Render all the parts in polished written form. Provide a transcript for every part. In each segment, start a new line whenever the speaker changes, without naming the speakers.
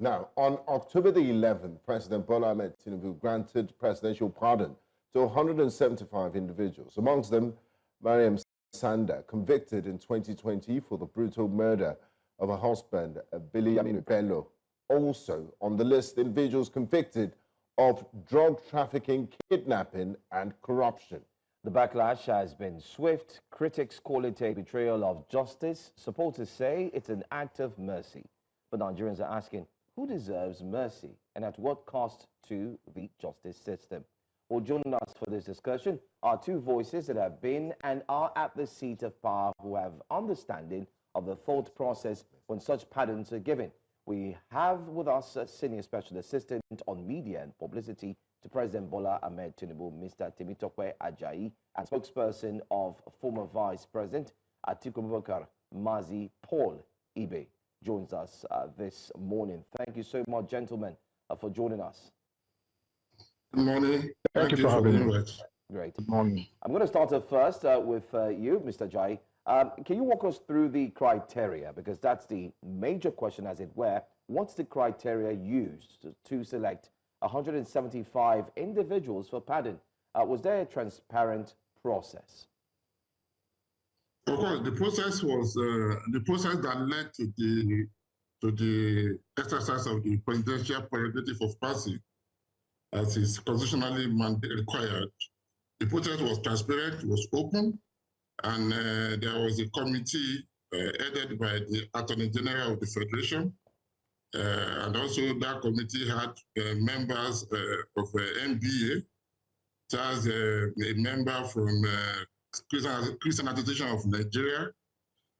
Now, on October the 11th, President Bola Ahmed Tinubu granted presidential pardon to 175 individuals, amongst them Maryam Sanda, convicted in 2020 for the brutal murder of her husband, Bilyaminu Bello. Also on the list, individuals convicted of drug trafficking, kidnapping, and corruption.
The backlash has been swift. Critics call it a betrayal of justice. Supporters say it's an act of mercy. But Nigerians are asking, who deserves mercy and at what cost to the justice system? Well, joining us for this discussion are two voices that have been and are at the seat of power who have understanding of the thought process when such pardons are given. We have with us a Senior Special Assistant on Media and Publicity to President Bola Ahmed Tinubu, Mr. Temitope Ajayi, and spokesperson of former Vice President Atiku Abubakar, Mazi Paul Ibe, joins us this morning. Thank you so much, gentlemen, for joining us.
Good morning.
Thank you for having me.
Great.
Good morning.
I'm going to start off first with you, Mr. Ajayi. Can you walk us through the criteria? Because that's the major question, as it were. What's the criteria used to select 175 individuals for pardon? Was there a transparent process?
Of course, the process was the process that led to the exercise of the presidential prerogative of mercy, as is constitutionally required. The process was transparent, it was open, and there was a committee headed by the Attorney General of the Federation, and also that committee had members of MBA, there's a member from Christian Association of Nigeria,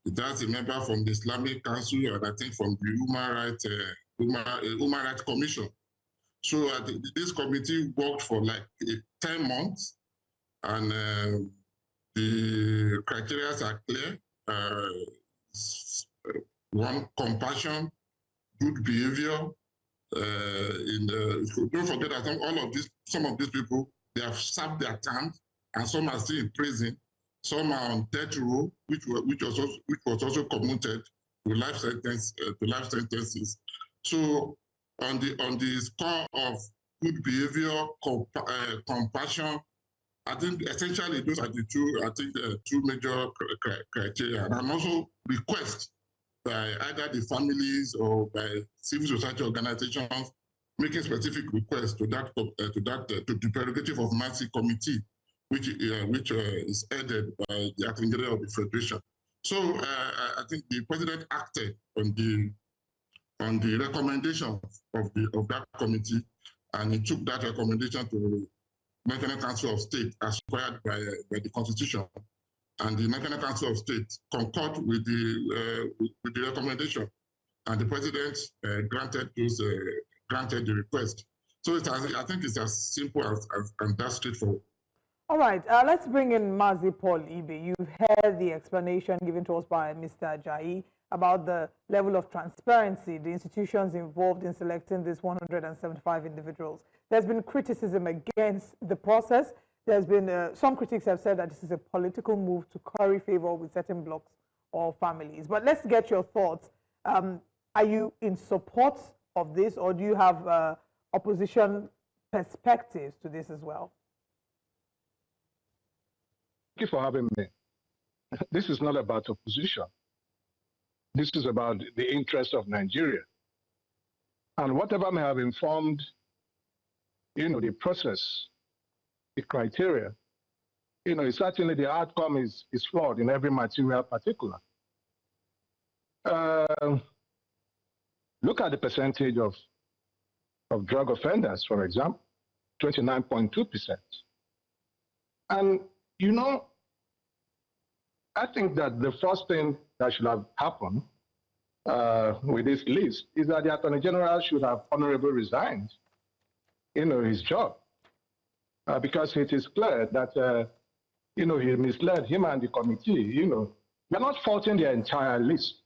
there's a member from the Islamic Council, and I think from the Human Rights Commission. So this committee worked for like 10 months, and the criteria are clear. One, compassion, good behavior. Don't forget that some of these people, they have served their terms, and some are still in prison. Some are on death row, which was also commuted to life sentences. So on the score of good behavior, compassion, I think essentially those are the two major criteria. And also request by either the families or by civil society organizations making specific requests to the prerogative of mercy committee, which is headed by the Attorney General of the Federation. So I think the president acted on the recommendation of that committee, and he took that recommendation to the National Council of State as required by the Constitution, and the National Council of State concurred with the recommendation, and the president granted the request. So I think it's as simple as and that's straightforward.
All right, let's bring in Mazi Paul Ibe. You've heard the explanation given to us by Mr. Ajayi about the level of transparency, the institutions involved in selecting these 175 individuals. There's been criticism against the process. There's been, some critics have said that this is a political move to curry favor with certain blocks or families. But let's get your thoughts. Are you in support of this, or do you have opposition perspectives to this as well?
Thank you for having me. This is not about opposition. This is about the interest of Nigeria. And whatever may have informed, the process, the criteria, certainly the outcome is flawed in every material particular. Look at the percentage of drug offenders, for example, 29.2%. And I think that the first thing that should have happened with this list is that the Attorney General should have honorably resigned, his job, because it is clear that, he misled him and the committee. We're not faulting the entire list,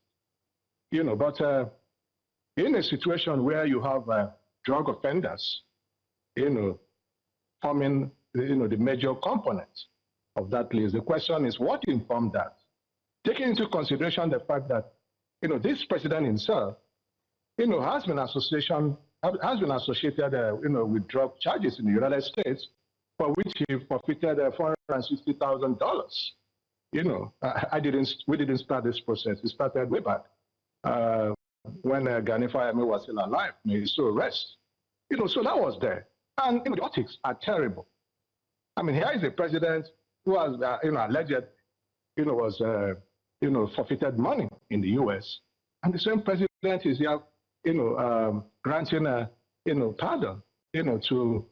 but in a situation where you have drug offenders, forming, the major component of that list. The question is, what informed that? Taking into consideration the fact that, this president himself, has been associated, with drug charges in the United States, for which he forfeited $460,000. We didn't start this process. It started way back when Gani Fayemi was still alive. May he so rest. So that was there. And the optics are terrible. I mean, here is a president who has, alleged, was, forfeited money in the U.S. And the same president is here, granting, pardon, to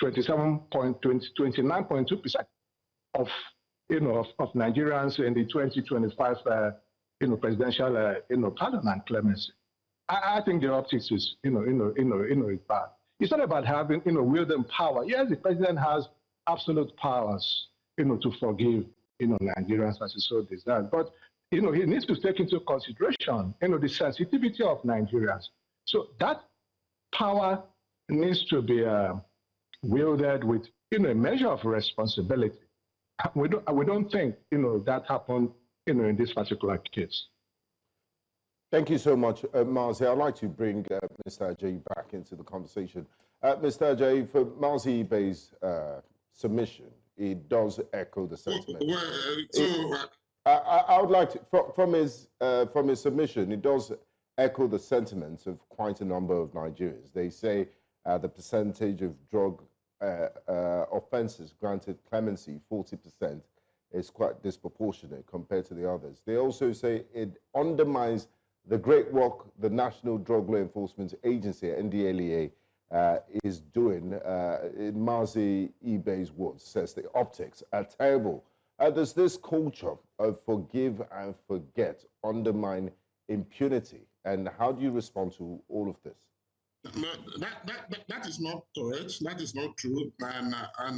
29.2% of Nigerians in the 2025, presidential, pardon and clemency. I think the optics is, is bad. It's not about having, wielding power. Yes, the president has absolute powers, to forgive, Nigerians as he so desires. But, he needs to take into consideration, the sensitivity of Nigerians. So that power needs to be wielded with, a measure of responsibility. We don't think, that happened, in this particular case.
Thank you so much, Mazi. I'd like to bring Mr. Ajayi back into the conversation. Mr. Ajayi, for Mazi Ibe's submission, it does echo the sentiment. I would like to, from his submission, it does echo the sentiments of quite a number of Nigerians. They say the percentage of drug offences granted clemency, 40%, is quite disproportionate compared to the others. They also say it undermines the great work the National Drug Law Enforcement Agency, NDLEA, is doing. In Mazi Ibe's words, says the optics are terrible. Does this culture of forgive and forget undermine impunity? And how do you respond to all of this?
No, that is not correct. That is not true. And I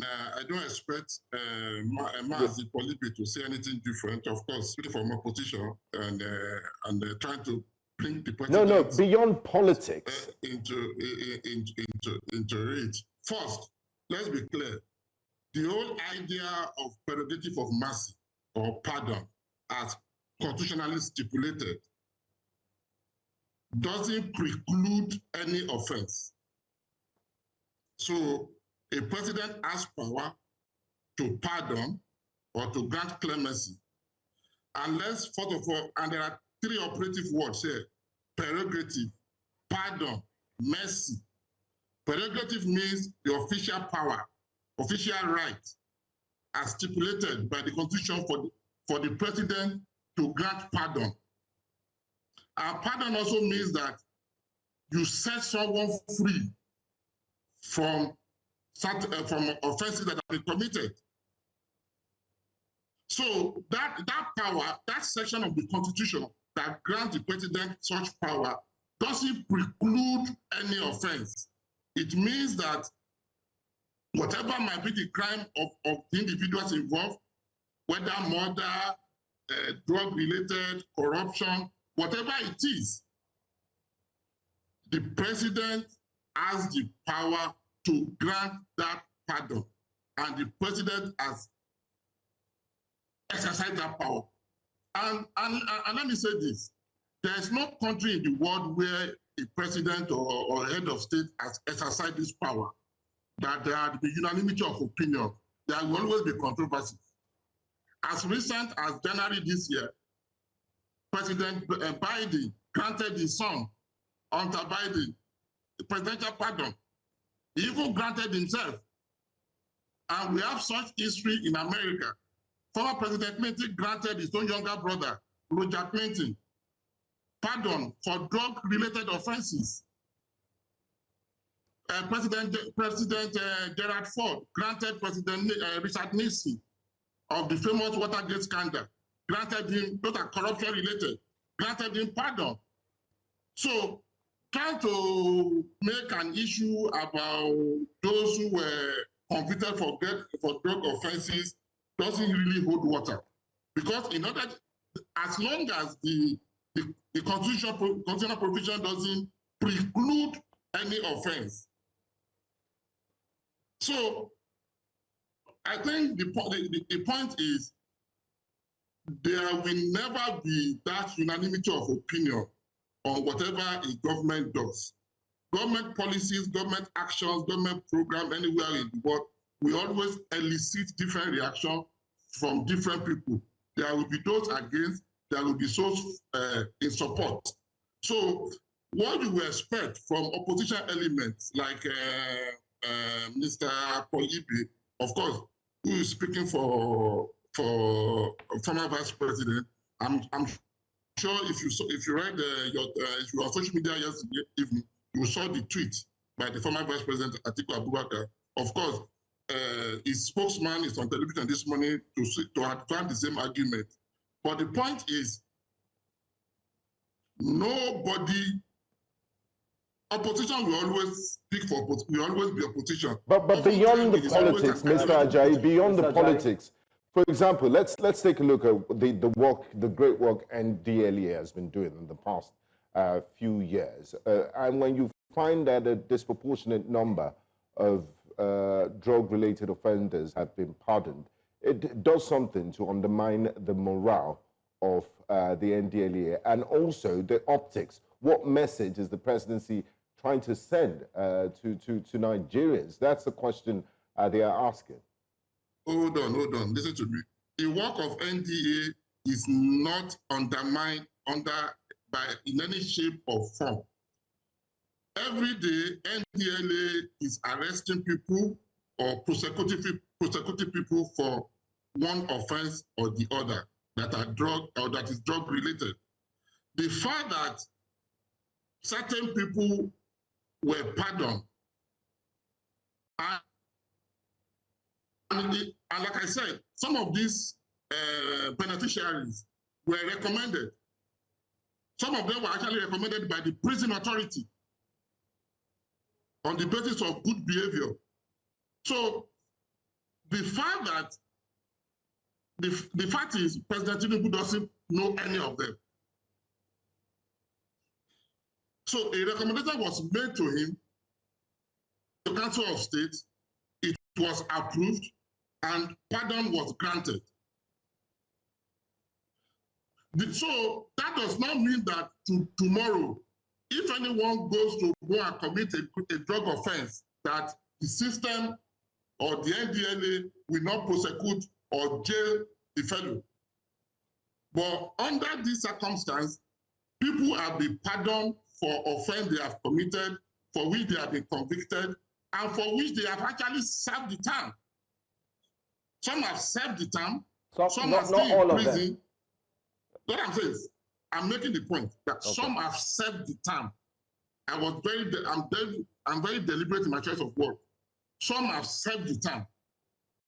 don't expect Mazi Paul Ibe to say anything different. Of course, from opposition and trying to bring the president.
No, beyond politics
into it. First, let's be clear. The whole idea of prerogative of mercy or pardon, as constitutionally stipulated, doesn't preclude any offense. So a president has power to pardon or to grant clemency. Unless, first of all, and there are three operative words here: prerogative, pardon, mercy. Prerogative means the official power, official right, as stipulated by the Constitution for the president to grant pardon. And pardon also means that you set someone free from offenses that have been committed. So that power, that section of the Constitution that grants the president such power, doesn't preclude any offense. It means that whatever might be the crime of the individuals involved, whether murder, drug-related, corruption, whatever it is, the president has the power to grant that pardon. And the president has exercised that power. And let me say this, there is no country in the world where a president or head of state has exercised this power that there will be unanimity of opinion. There will always be controversy. As recent as January this year, President Biden granted his son, Hunter Biden, the presidential pardon. He even granted himself. And we have such history in America. Former President Clinton granted his own younger brother, Roger Clinton, pardon for drug-related offenses. President Gerald Ford granted President Richard Nixon of the famous Watergate scandal, granted him, those are corruption related, granted him pardon. So trying to make an issue about those who were convicted for drug offenses doesn't really hold water. Because in order, as long as the constitutional provision doesn't preclude any offense. So I think the point is there will never be that unanimity of opinion on whatever a government does. Government policies, government actions, government program, anywhere in the world, we always elicit different reaction from different people. There will be those against, there will be those in support. So what you will expect from opposition elements like Mr. Paul Ibe, of course, who is speaking for former Vice President, I'm sure if you read if you were on social media yesterday evening, you saw the tweet by the former Vice President Atiku Abubakar. Of course, his spokesman is on television this morning to have the same argument. But the point is, opposition will always speak for, will always be opposition.
But beyond the politics, Mr. Ajayi, beyond the politics, for example, let's take a look at the great work NDLEA has been doing in the past few years. And when you find that a disproportionate number of drug-related offenders have been pardoned, it does something to undermine the morale of the NDLEA and also the optics. What message is the presidency trying to send to Nigerians? That's the question they are asking.
Hold on. Listen to me. The work of NDA is not undermined in any shape or form. Every day, NDLA is arresting people or prosecuting people for one offense or the other that are that is drug related. The fact that certain people were pardoned, and like I said, some of these beneficiaries were recommended. Some of them were actually recommended by the prison authority on the basis of good behavior. So the fact that the fact is President Tinubu doesn't know any of them. So a recommendation was made to him, the Council of State, it was approved, and pardon was granted. So that does not mean that tomorrow, if anyone goes to go and commit a drug offense, that the system or the NDLA will not prosecute or jail the fellow. But under this circumstance, people have been pardoned for offense they have committed, for which they have been convicted, and for which they have actually served the term. Some have served the term, some are still in prison. What I'm saying is, I'm making the point that some have served the term. I'm very deliberate in my choice of word. Some have served the term.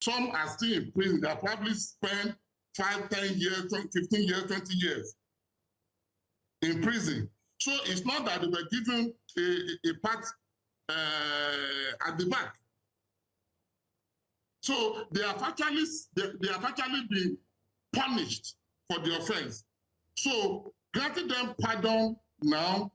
Some are still in prison. They have probably spent 5, 10 years, 15 years, 20 years in prison. So it's not that they were given a part at the back. So they have actually been punished for the offense. So granting them pardon now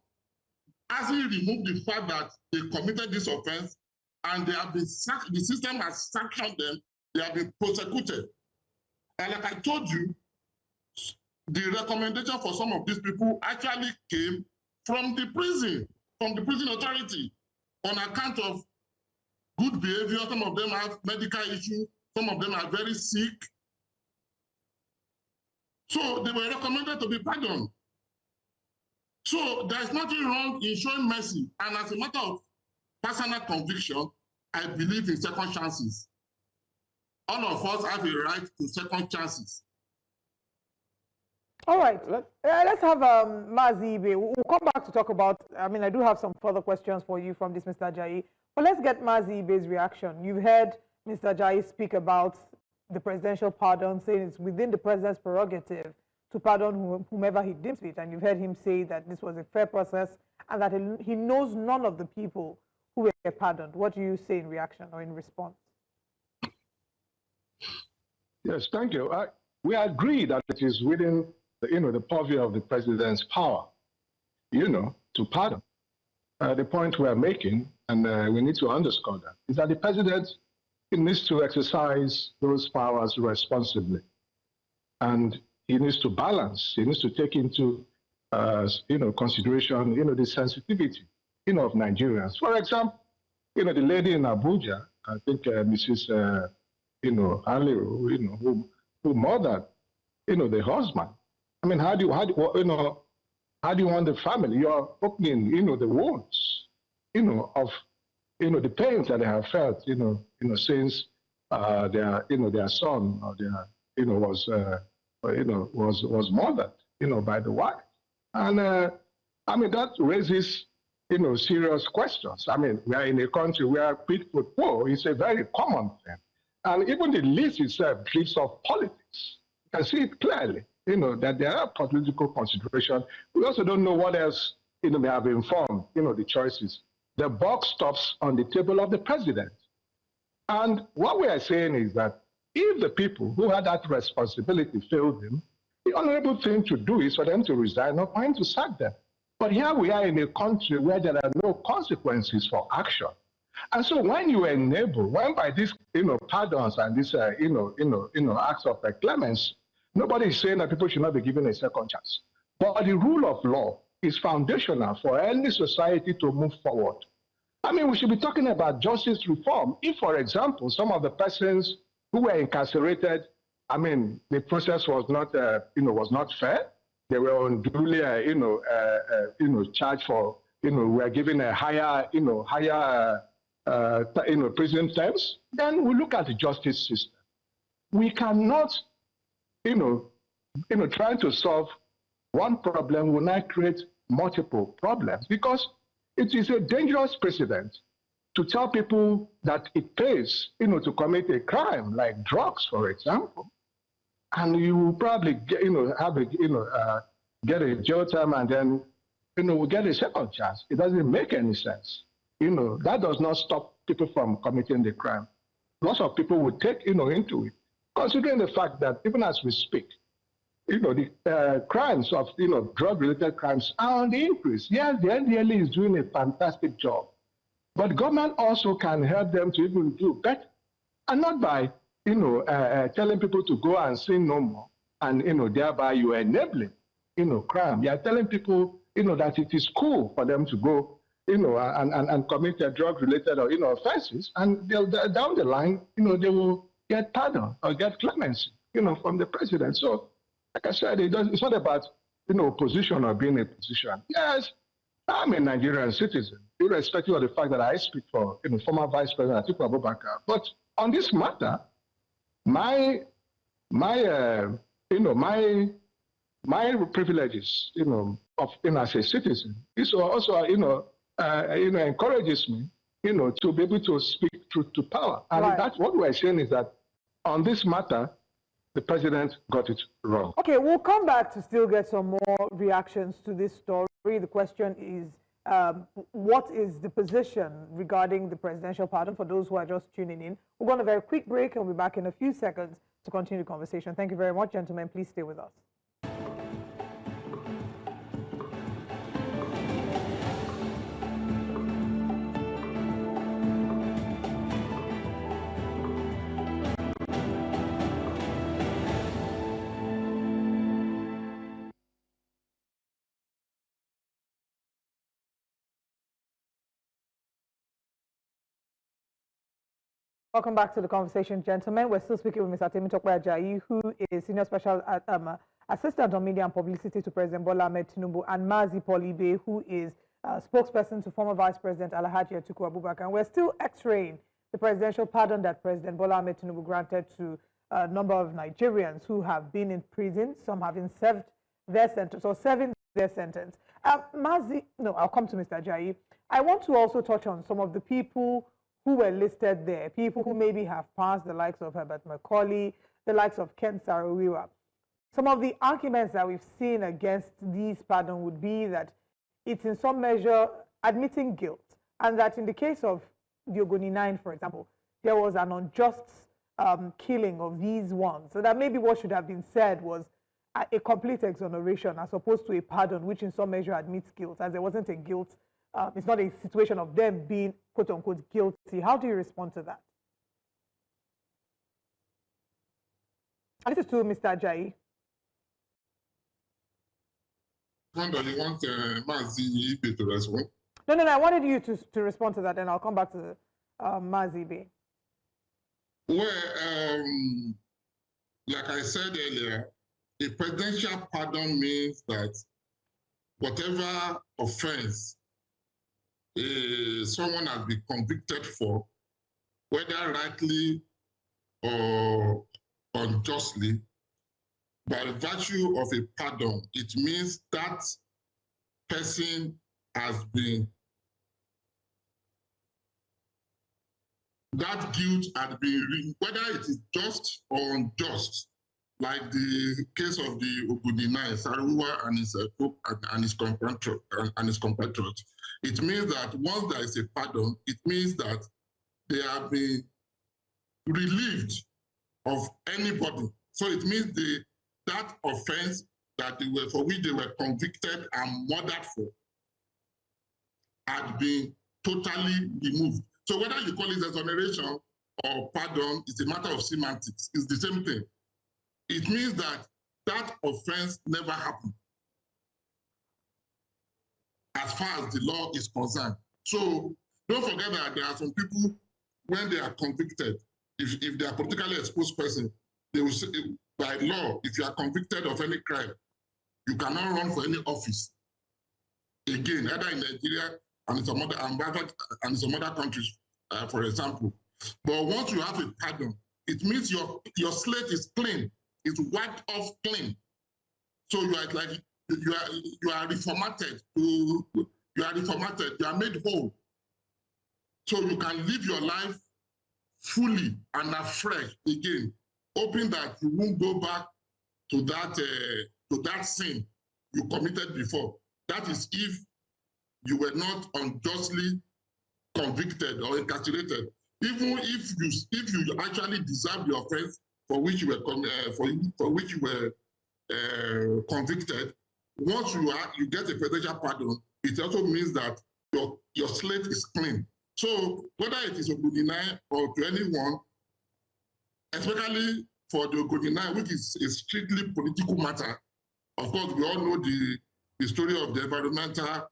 hasn't removed the fact that they committed this offense and they have been the system has sanctioned them, they have been prosecuted. And like I told you, the recommendation for some of these people actually came from the prison authority on account of good behavior. Some of them have medical issues, some of them are very sick. So they were recommended to be pardoned. So there's nothing wrong in showing mercy. And as a matter of personal conviction, I believe in second chances. All of us have a right to second chances.
All right, let's have Mazi Ibe. We'll come back to talk about, I mean, I do have some further questions for you from this, Mr. Ajayi, but let's get Mazi Ibe's reaction. You've heard Mr. Ajayi speak about the presidential pardon, saying it's within the president's prerogative to pardon whomever he deems fit, and you've heard him say that this was a fair process and that he knows none of the people who were pardoned. What do you say in reaction or in response?
Yes, thank you. We agree that it is within the purview of the president's power, to pardon. The point we're making, and we need to underscore that, is that the president needs to exercise those powers responsibly. And he needs to balance, he needs to take into consideration, the sensitivity, of Nigerians. For example, the lady in Abuja, I think Mrs. Aliru, who murdered, the husband. I mean, how do you want the family? You're opening, the wounds, of, the pains that they have felt, since their son or their, was murdered, by the wife. And I mean, that raises, serious questions. I mean, we are in a country where quid pro quo is a very common thing. And even the list itself drifts off politics. You can see it clearly, that there are political considerations. We also don't know what else, may have informed, the choices. The buck stops on the table of the president. And what we are saying is that if the people who had that responsibility failed him, the honorable thing to do is for them to resign or for him to sack them. But here we are in a country where there are no consequences for action. And so when you enable, when by these, pardons and these, acts of clemency, nobody is saying that people should not be given a second chance. But the rule of law is foundational for any society to move forward. I mean, we should be talking about justice reform. If, for example, some of the persons who were incarcerated, I mean, the process was not, was not fair. They were unduly, charged for, were given a higher, prison terms. Then we look at the justice system. We cannot, trying to solve one problem will not create multiple problems, because it is a dangerous precedent to tell people that it pays, to commit a crime like drugs, for example, and you will probably get, have a, get a jail time and then, will get a second chance. It doesn't make any sense. That does not stop people from committing the crime. Lots of people will take, into it, considering the fact that even as we speak, the crimes of, drug-related crimes are on the increase. Yes, the NDLE is doing a fantastic job, but government also can help them to even do better, and not by, telling people to go and sin no more, and, thereby you are enabling, crime. You are telling people, that it is cool for them to go, and commit drug-related or, offenses, and down the line, they will get pardon or get clemency, from the president. So, like I said, it's not about, position or being a position. Yes, I'm a Nigerian citizen, irrespective of the fact that I speak for, former Vice President Atiku Abubakar. But on this matter, my privileges, of, as a citizen, is also, encourages me, to be able to speak truth to power. And right. That's what we're saying is that on this matter, the president got it wrong. Okay,
we'll come back to still get some more reactions to this story. The question is, what is the position regarding the presidential pardon for those who are just tuning in? We're going on a very quick break and we'll be back in a few seconds to continue the conversation. Thank you very much, gentlemen. Please stay with us. Welcome back to the conversation, gentlemen. We're still speaking with Mr. Temitope Ajayi, who is Senior Special Assistant on Media and Publicity to President Bola Ahmed Tinubu, and Mazi Paul Ibe, who is spokesperson to former Vice President Atiku Abubakar. And we're still x-raying the presidential pardon that President Bola Ahmed Tinubu granted to a number of Nigerians who have been in prison, some having served their sentence or serving their sentence. Mazi, no, I'll come to Mr. Ajayi. I want to also touch on some of the people who were listed there, people who maybe have passed, the likes of Herbert Macaulay, the likes of Ken Saro-Wiwa. Some of the arguments that we've seen against these pardons would be that it's in some measure admitting guilt, and that in the case of the Ogoni 9, for example, there was an unjust killing of these ones. So that maybe what should have been said was a complete exoneration as opposed to a pardon, which in some measure admits guilt, as there wasn't a guilt. It's not a situation of them being, quote unquote, guilty. How do you respond to that? And this is to Mr. Ajayi.
respond, or you want Mazi Ibe to respond?
No, I wanted you to respond to that, and I'll come back to Mazi Ibe.
Well, like I said earlier, a presidential pardon means that whatever offense someone has been convicted for, whether rightly or unjustly, by virtue of a pardon, it means that person has been, that guilt had been, whether it is just or unjust, like the case of the Ogudinai, Saruwa and his compatriots. It means that once there is a pardon, it means that they have been relieved of anybody. So it means that offense that they were, for which they were convicted and murdered for, had been totally removed. So whether you call it exoneration or pardon, it's a matter of semantics. It's the same thing. It means that that offense never happened as far as the law is concerned. So don't forget that there are some people, when they are convicted, if they are politically exposed person, they will say, by law, if you are convicted of any crime, you cannot run for any office again, either in Nigeria and in some other countries, for example. But once you have a pardon, it means your slate is clean. It's wiped off clean. So you are like you are reformatted. You are made whole. So you can live your life fully and afresh again, hoping that you won't go back to that sin you committed before. That is if you were not unjustly convicted or incarcerated. Even if you actually deserve the offense for which you were convicted, once you get a presidential pardon, it also means that your slate is clean. So whether it is Ogudinai or to anyone, especially for the Ogudinai, which is a strictly political matter, of course we all know the story of the environmental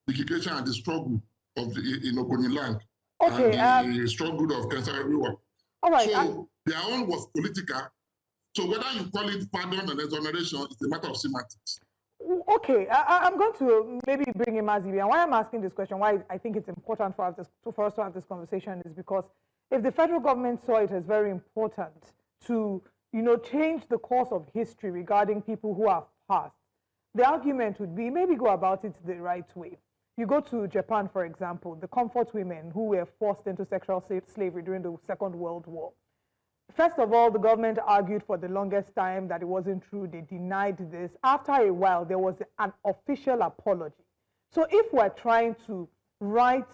litigation and the struggle in Ogoni land.
Okay,
and the struggle of Kensal River.
All right.
So their own was political. So whether you call it pardon and exoneration, it's a matter of semantics.
Okay, I'm going to maybe bring in Mazi. And why I'm asking this question, why I think it's important for us to have this conversation, is because if the federal government saw it as very important to, change the course of history regarding people who have passed, the argument would be maybe go about it the right way. You go to Japan, for example, the comfort women who were forced into sexual slavery during the Second World War. First of all, the government argued for the longest time that it wasn't true. They denied this. After a while, there was an official apology. So if we're trying to right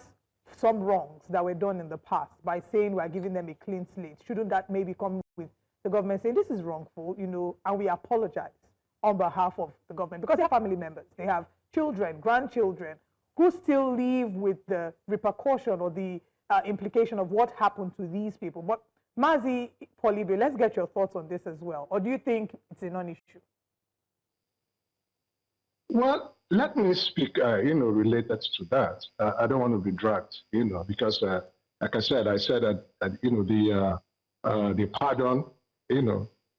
some wrongs that were done in the past by saying we're giving them a clean slate, shouldn't that maybe come with the government saying this is wrongful, and we apologize on behalf of the government? Because they have family members, they have children, grandchildren, who still live with the repercussion or the implication of what happened to these people. But Mazi Paul Ibe, let's get your thoughts on this as well. Or do you think it's a non-issue?
Well, let me speak, related to that. I don't want to be dragged, because, like I said that the pardon,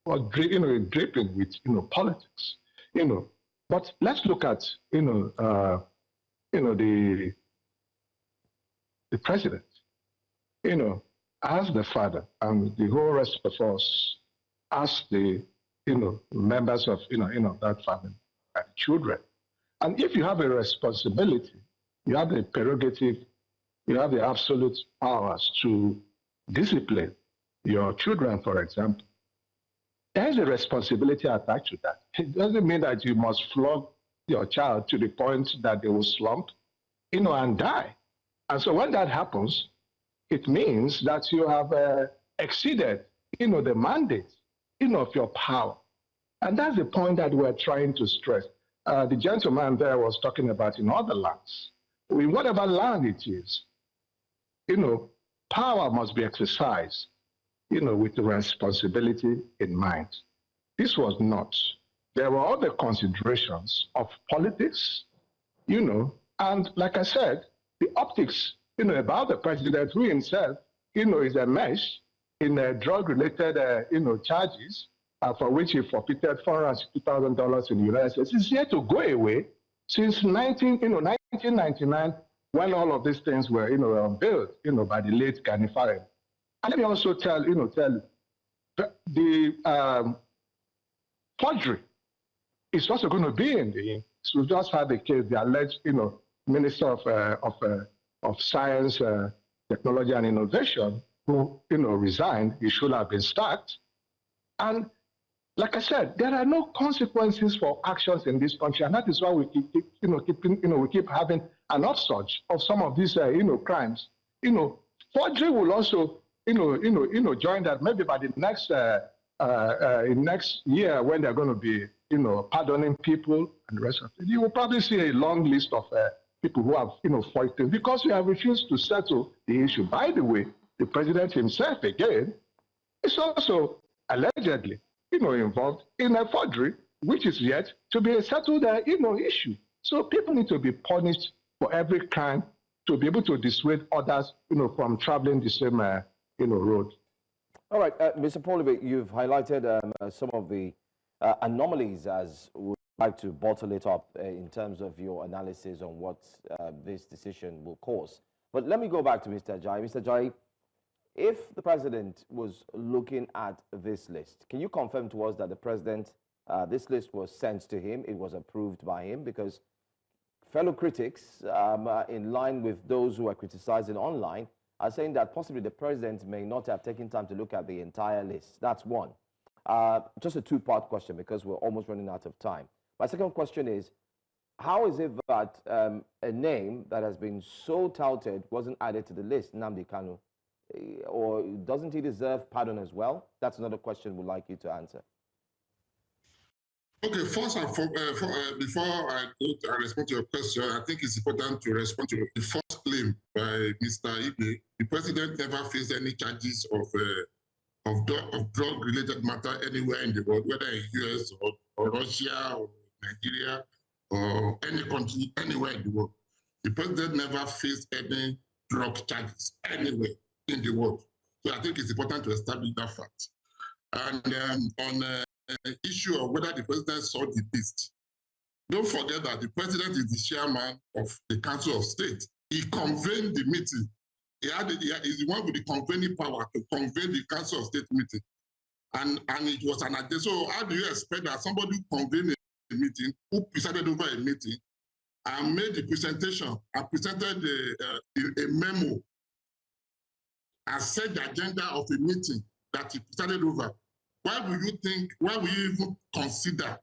was dripping with, politics, But let's look at, the president, as the father, and the whole rest of us as the, members of, that family and children. And if you have a responsibility, you have the prerogative, you have the absolute powers to discipline your children, for example. There's a responsibility attached to that. It doesn't mean that you must flog your child to the point that they will slump, and die. And so when that happens, it means that you have exceeded, the mandate, of your power. And that's the point that we're trying to stress. The gentleman there was talking about in other lands. In whatever land it is, power must be exercised, with the responsibility in mind. This was not. there were other considerations of politics, and like I said, the optics, about the president who himself, is a mesh in drug-related, charges for which he forfeited $460,000 in the United States. It's yet to go away since 1999, when all of these things were, unveiled, by the late Gani Farid. And let me also tell you, the forgery is also going to be in the. So we just had the case, the alleged, Minister of Science, Technology and Innovation, who, resigned. He should have been sacked. And like I said, there are no consequences for actions in this country, and that is why we keep having an upsurge of some of these, crimes. Forgery will also, join that maybe by the next next year when they're going to be, pardoning people and the rest of it. You will probably see a long list of people who have, forged because we have refused to settle the issue. By the way, the president himself, again, is also allegedly, involved in a forgery, which is yet to be a settled, issue. So people need to be punished for every crime to be able to dissuade others, from traveling the same, road.
All right, Mr. Paul Ibe, you've highlighted some of the anomalies, as we like to bottle it up in terms of your analysis on what this decision will cause. But let me go back to Mr. Ajayi. Mr. Ajayi, if the president was looking at this list, can you confirm to us that the president, this list was sent to him, it was approved by him? Because fellow critics, in line with those who are criticizing online, are saying that possibly the president may not have taken time to look at the entire list. That's one. Just a two-part question because we're almost running out of time. My second question is, how is it that a name that has been so touted wasn't added to the list, Nnamdi Kanu? Or doesn't he deserve pardon as well? That's another question we'd like you to answer.
Okay, first, before I respond to your question, I think it's important to respond to the first claim by Mr. Ibe. The president never faced any charges of drug-related matter anywhere in the world, whether in US or Russia or Nigeria or any country, anywhere in the world. The president never faced any drug charges anywhere in the world. So I think it's important to establish that fact. And on the issue of whether the president saw the list, don't forget that the president is the chairman of the Council of State. He convened the meeting. He's the one with the convening power to convene the Council of State meeting. And it was an agenda. So how do you expect that somebody who convened a meeting, who presided over a meeting, and made the presentation and presented a memo and set the agenda of a meeting that he presided over? Why will you even consider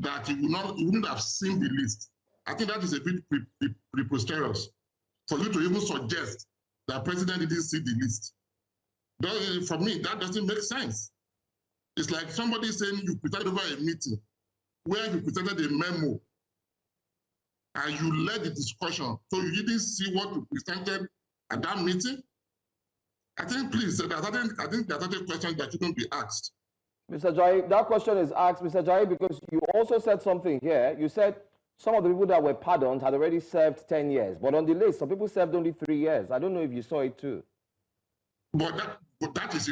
that you wouldn't have seen the list? I think that is a bit preposterous for you to even suggest that the president didn't see the list. For me, that doesn't make sense. It's like somebody saying you presided over a meeting where you presented a memo and you led the discussion, so you didn't see what you presented at that meeting. I think, please, I think there are other questions that shouldn't be asked.
Mr. Ajayi, that question is asked, Mr. Ajayi, because you also said something here. You said some of the people that were pardoned had already served 10 years. But on the list, some people served only 3 years. I don't know if you saw it too.
But that is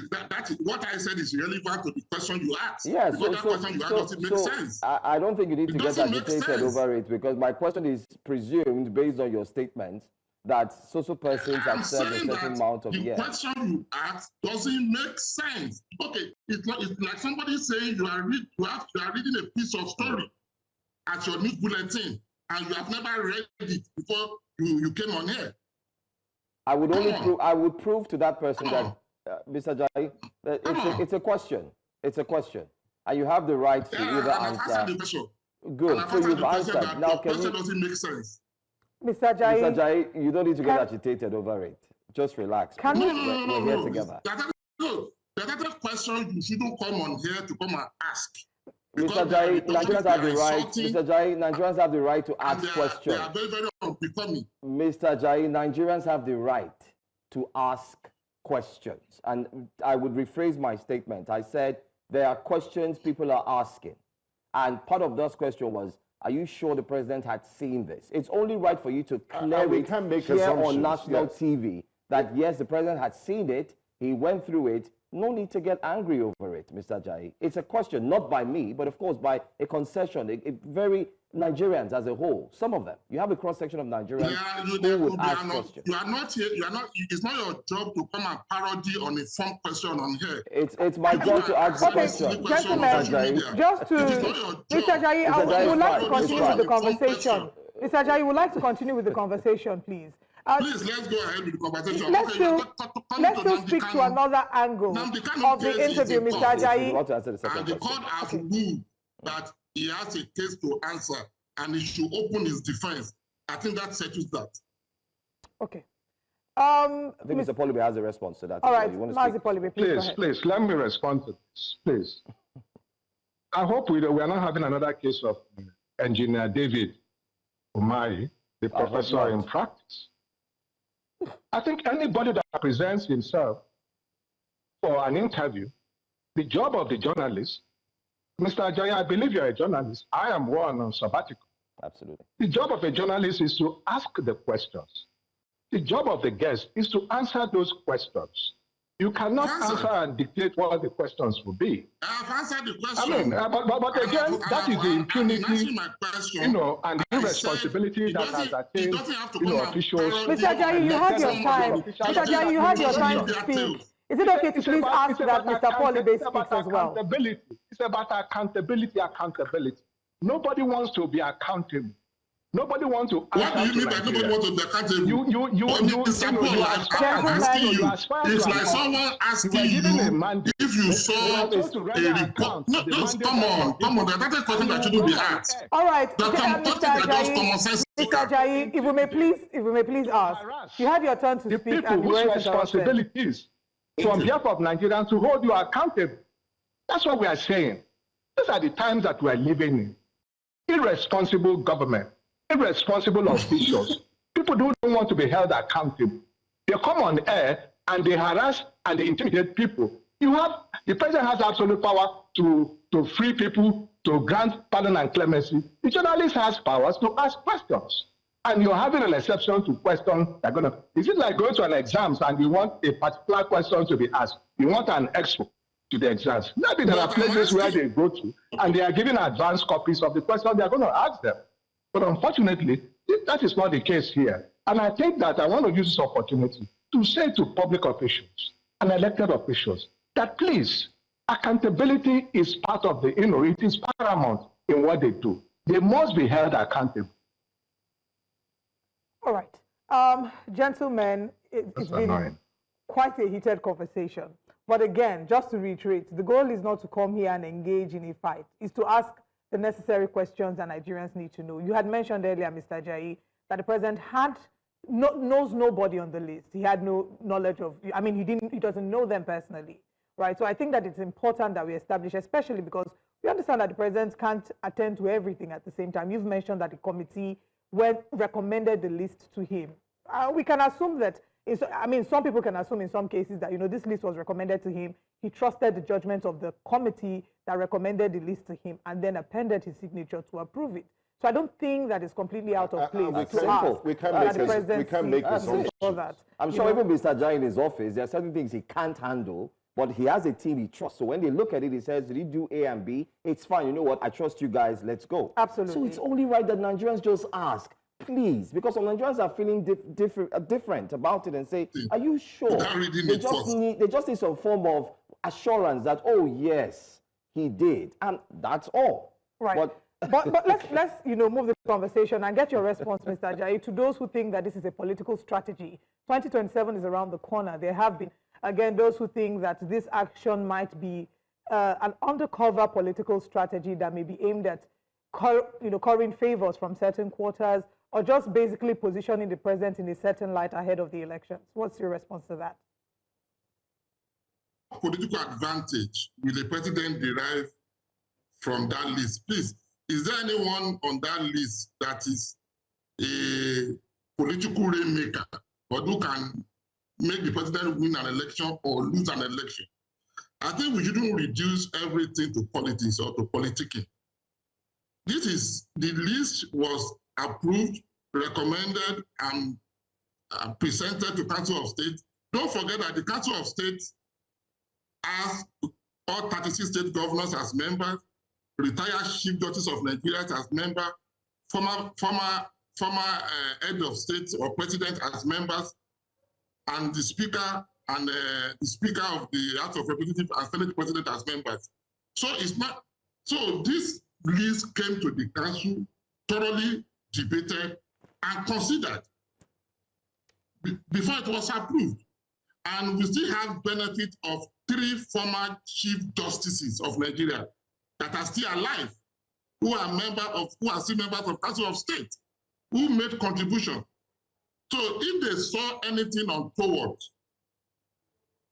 what I said is relevant to the question you asked.
Yes,
because that question you asked doesn't make sense.
I don't think you need to get agitated over it, because my question is presumed based on your statements that social persons have served a certain amount of years.
The question you asked doesn't make sense. Okay, it's like somebody saying you are reading a piece of story at your news bulletin and you have never read it before you came on here.
I would prove to that person that Mr. Ajayi, it's a question. It's a question, and you have the right to either answer. Good. So you've answered. Now,
question doesn't make sense.
Mr. Ajayi,
Mr. Ajayi, you don't need to get agitated over it. Just relax.
We're
here together.
That's a question you shouldn't come on here to come and ask.
Mr. Ajayi, Nigerians have the right. Mr. Ajayi, Nigerians have the right to ask questions.
They are very, very unbecoming.
Mr. Ajayi, Nigerians have the right to ask questions. And I would rephrase my statement. I said there are questions people are asking. And part of that question was, are you sure the president had seen this? It's only right for you to clear
we
it
can make
here on
assumptions,
national
yes.
TV that, yes, the president had seen it, he went through it. No need to get angry over it, Mr. Ajayi. It's a question, not by me, but of course by a concession, very Nigerians as a whole, some of them. You have a cross-section of Nigerians who would ask questions.
You are not here, it's not your job to come and parody on a phone question on here.
It's my job to ask questions.
Gentlemen, just to, Mr. Ajayi, I would like to continue with the conversation. Mr. Ajayi, would like to continue with the conversation, please.
Please, let's go ahead with the conversation.
Let's still speak to another angle of the interview, Mr. Ajayi.
And the court has ruled that he has a case to answer and he should open his defense. I think that settles that.
Okay.
I think Mr. Paul Ibe has a response to that.
All right, Mazi Paul Ibe,
please, let me respond to this, please. I hope we are not having another case of Engineer David Umahi, the professor in practice. I think anybody that presents himself for an interview, the job of the journalist, Mr. Ajayi, I believe you're a journalist. I am one on sabbatical.
Absolutely.
The job of a journalist is to ask the questions. The job of the guest is to answer those questions. You cannot answer and dictate what the questions will be.
I have answered the question.
I mean, but again, that is the impunity, and the irresponsibility that has attained, officials.
Mr. Ajayi, you have your time. Mr. Ajayi, you have your time to speak. Is it okay to please ask that Mr. Paul Ibe speaks as well?
It's about accountability. Nobody wants to be accountable. Nobody wants to.
What do you mean by nobody wants to be accountable? It's like someone asking you if you saw a report. No, come on. That's a question that shouldn't be asked.
All right, Mr. Ajayi, if we may please ask. You have your turn to speak.
The people whose responsibilities from behalf of Nigerians to hold you accountable. That's what we are saying. These are the times that we are living in. Irresponsible government. Irresponsible officials, people who don't want to be held accountable. They come on air and they harass and they intimidate people. The president has absolute power to free people, to grant pardon and clemency. The journalist has powers to ask questions. And you're having an exception to questions that are going to. Is it like going to an exam and you want a particular question to be asked? You want an expo to the exams. Maybe there are places where they go to and they are giving advanced copies of the question they are going to ask them. But unfortunately, that is not the case here. And I think that I want to use this opportunity to say to public officials and elected officials that please, accountability is part of it is paramount in what they do. They must be held accountable.
All right. Gentlemen, it's been quite a heated conversation. But again, just to reiterate, the goal is not to come here and engage in a fight. It's to ask the necessary questions that Nigerians need to know. You had mentioned earlier, Mr. Ajayi, that the president knows nobody on the list. He had no knowledge of, he doesn't know them personally, right? So I think that it's important that we establish, especially because we understand that the president can't attend to everything at the same time. You've mentioned that the committee recommended the list to him. We can assume that, some people can assume in some cases that, this list was recommended to him. He trusted the judgment of the committee that recommended the list to him and then appended his signature to approve it. So I don't think that is completely out of place to ask
we can make assumptions.
I'm sure even Mr. Ajayi in his office, there are certain things he can't handle, but he has a team he trusts. So when they look at it, he says, did he do A and B? It's fine. You know what? I trust you guys. Let's go.
Absolutely.
So it's only right that Nigerians just ask, please, because some Nigerians are feeling different about it and say, are you sure? They just need some form of assurance that, oh, yes, he did. And that's all.
Right. But let's move the conversation and get your response, Mr. Ajayi, to those who think that this is a political strategy. 2027 is around the corner. There have been, again, those who think that this action might be an undercover political strategy that may be aimed at currying favors from certain quarters or just basically positioning the president in a certain light ahead of the elections. What's your response to that?
Political advantage will the president derive from that list? Please, is there anyone on that list that is a political rainmaker or who can make the president win an election or lose an election? I think we shouldn't reduce everything to politics or to politicking. the list was approved, recommended, and presented to Council of State. Don't forget that the Council of State has all 36 state governors as members, retired Chief Justice of Nigeria as member, former head of state or president as members, and the Speaker and the Speaker of the House of Representatives and Senate President as members. So it's not. So this list came to the council, thoroughly debated and considered before it was approved. And we still have benefit of 3 former Chief Justices of Nigeria that are still alive, who are still members of Council of State, who made contribution. So if they saw anything untoward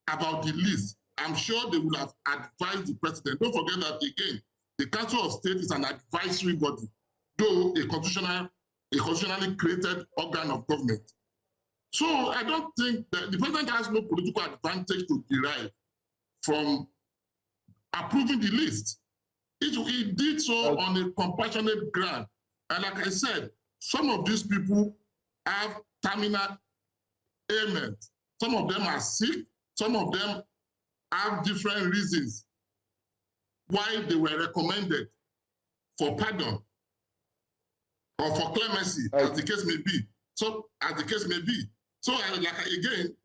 about the list, I'm sure they would have advised the president. Don't forget that, again, the Council of State is an advisory body, though a constitutionally created organ of government. So I don't think that the president has no political advantage to derive from approving the list. He did so on a compassionate ground. And like I said, some of these people have terminal ailment. Some of them are sick. Some of them have different reasons why they were recommended for pardon or for clemency, as the case may be. So, again,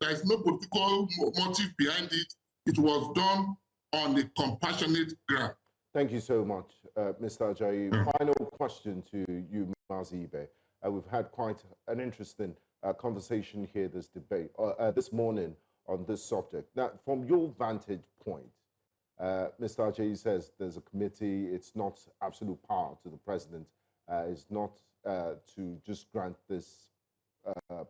there is no political motive behind it. It was done on a compassionate ground.
Thank you so much, Mr. Ajayi. Final question to you, Mazi Ibe. We've had quite an interesting conversation here, this morning on this subject. Now, from your vantage point, Mr. Ajayi says there's a committee, it's not absolute power to the president, it's not to just grant this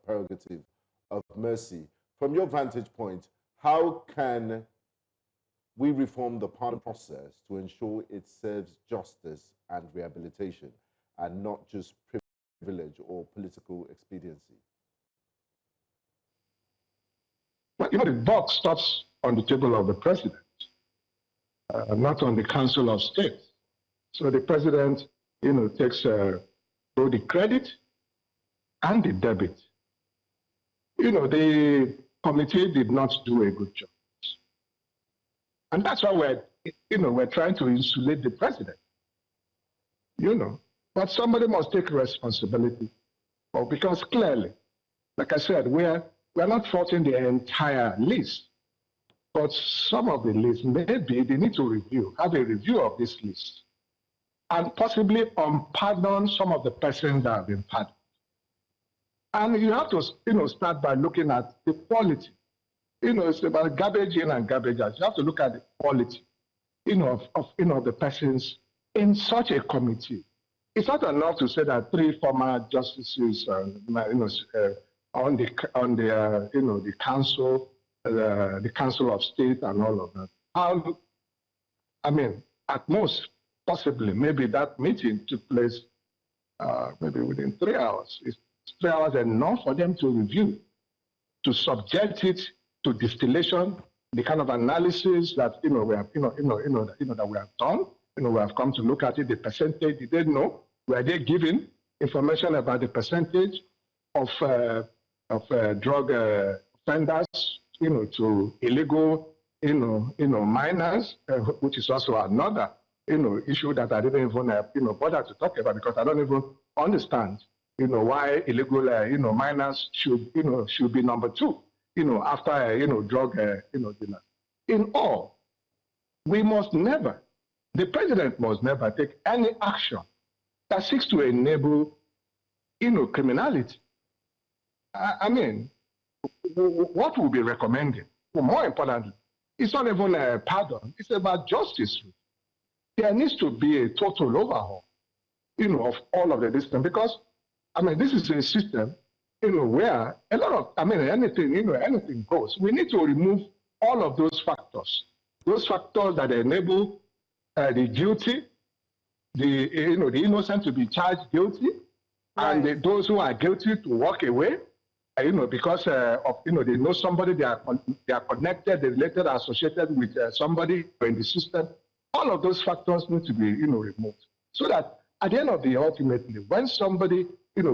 prerogative of mercy. From your vantage point, how can we reform the pardon process to ensure it serves justice and rehabilitation and not just privilege or political expediency?
Well, the buck stops on the table of the president, not on the Council of State. So the president, takes both the credit and the debit. The committee did not do a good job. And that's why we're trying to insulate the president. But somebody must take responsibility. Because clearly, like I said, we're not faulting the entire list. But some of the lists, maybe they need to have a review of this list. And possibly pardon some of the persons that have been pardoned. And you have to, start by looking at the quality. It's about garbage in and garbage out. You have to look at the quality, of the persons in such a committee. It's not enough to say that 3 former justices, on the Council of State and all of that. At most, possibly, maybe that meeting took place maybe within 3 hours. Is 3 hours enough for them to review, to subject it to distillation, the kind of analysis that we have, that we have done. We have come to look at it. The percentage, did they know? Were they given information about the percentage of drug offenders, to illegal, minors, which is also another, issue that I didn't even, bother to talk about because I don't even understand, why illegal, minors should be number 2, after, drug, dealers. In all, we must never, the president must never take any action that seeks to enable, criminality. What will be recommended? Well, more importantly, it's not even a pardon. It's about justice. There needs to be a total overhaul, of all of the system because, this is a system, where a lot of, anything goes. We need to remove all of those factors that enable the guilty, the innocent to be charged guilty, right, and those who are guilty to walk away, because they know somebody, they are connected, they're related, associated with somebody in the system. All of those factors need to be removed so that at the end of the day, ultimately, when somebody,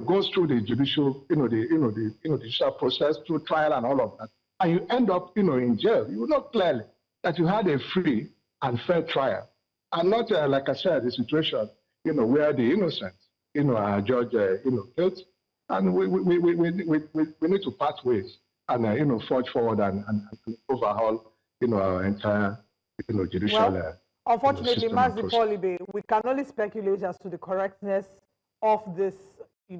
goes through the judicial, the judicial process, through trial and all of that, and you end up, in jail, you know clearly that you had a free and fair trial, and not, like I said, the situation, where the innocent, are judged, guilty, and we need to part ways and, forge forward and overhaul, our entire, judicial.
Well, unfortunately, Mazi Paul Ibe, we can only speculate as to the correctness of this,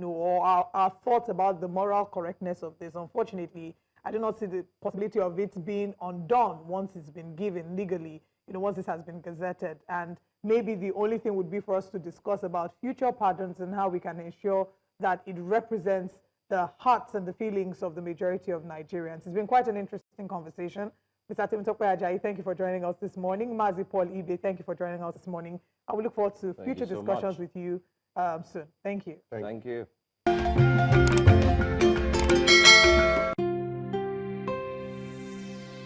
or our thoughts about the moral correctness of this. Unfortunately, I do not see the possibility of it being undone once it's been given legally, once this has been gazetted. And maybe the only thing would be for us to discuss about future patterns and how we can ensure that it represents the hearts and the feelings of the majority of Nigerians. It's been quite an interesting conversation. Mr. Temitope Ajayi, thank you for joining us this morning. Mazi Paul Ibe, thank you for joining us this morning. I will look forward to future discussions with you soon. Thank you.
Thank you.